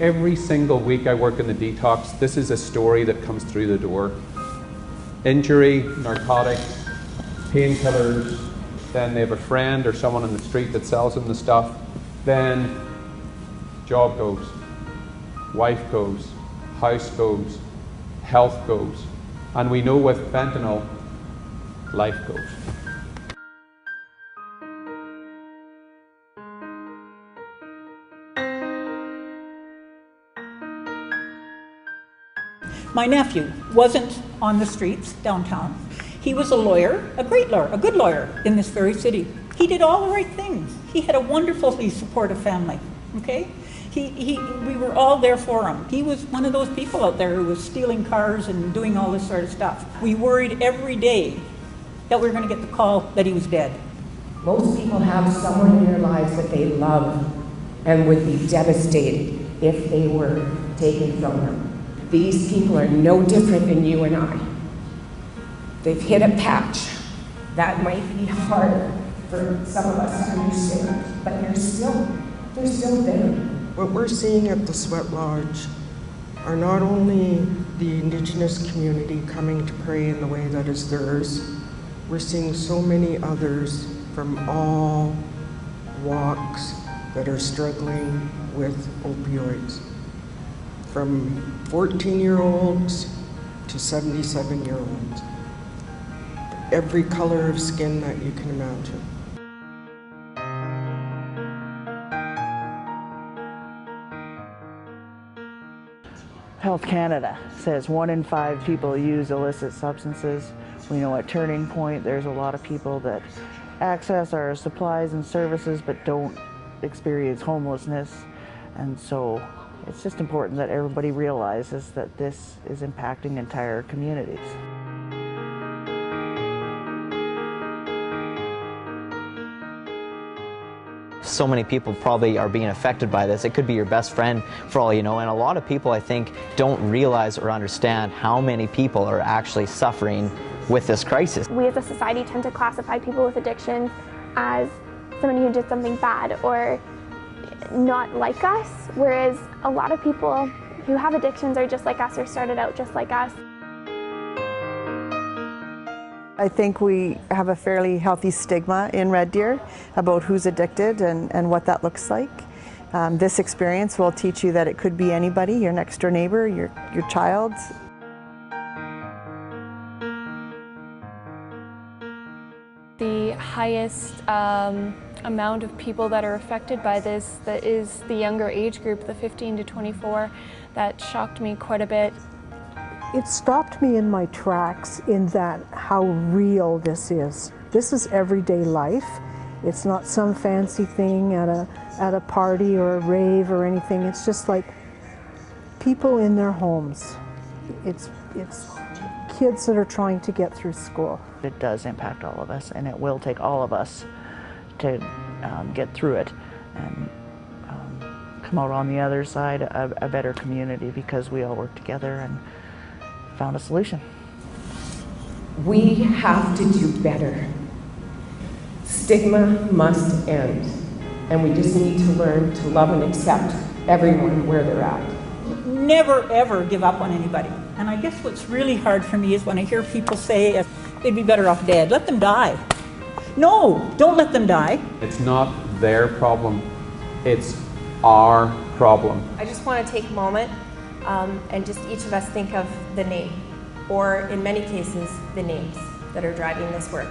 Every single week I work in the detox, this is a story that comes through the door. Injury, narcotics, painkillers, then they have a friend or someone on the street that sells them the stuff, then job goes, wife goes, house goes, health goes, and we know with fentanyl, life goes. My nephew wasn't on the streets downtown. He was a lawyer, a great lawyer, a good lawyer in this very city. He did all the right things. He had a wonderfully supportive family, okay? We were all there for him. He was one of those people out there who was stealing cars and doing all this sort of stuff. We worried every day that we were going to get the call that he was dead. Most people have someone in their lives that they love and would be devastated if they were taken from them. These people are no different than you and I. They've hit a patch. That might be harder for some of us to understand, but they're still there. What we're seeing at the Sweat Lodge are not only the Indigenous community coming to pray in the way that is theirs, we're seeing so many others from all walks that are struggling with opioids. From 14-year-olds to 77-year-olds. Every color of skin that you can imagine. Health Canada says 1 in 5 people use illicit substances. We know at Turning Point there's a lot of people that access our supplies and services but don't experience homelessness, and so it's just important that everybody realizes that this is impacting entire communities. So many people probably are being affected by this. It could be your best friend for all you know, and a lot of people I think don't realize or understand how many people are actually suffering with this crisis. We as a society tend to classify people with addictions as somebody who did something bad or not like us, whereas a lot of people who have addictions are just like us or started out just like us. I think we have a fairly healthy stigma in Red Deer about who's addicted and what that looks like. This experience will teach you that it could be anybody, your next door neighbor, your child. The highest amount of people that are affected by this that is the younger age group, the 15 to 24, that shocked me quite a bit. It stopped me in my tracks in that how real this is. This is everyday life. It's not some fancy thing at a party or a rave or anything. It's just like people in their homes. It's kids that are trying to get through school. It does impact all of us, and it will take all of us to get through it and come out on the other side a better community, because we all work together and found a solution. We have to do better. Stigma must end, and we just need to learn to love and accept everyone where they're at. Never ever give up on anybody. And I guess what's really hard for me is when I hear people say they'd be better off dead. Let them die. No, don't let them die. It's not their problem, it's our problem. I just want to take a moment and just each of us think of the name, or in many cases, the names that are driving this work.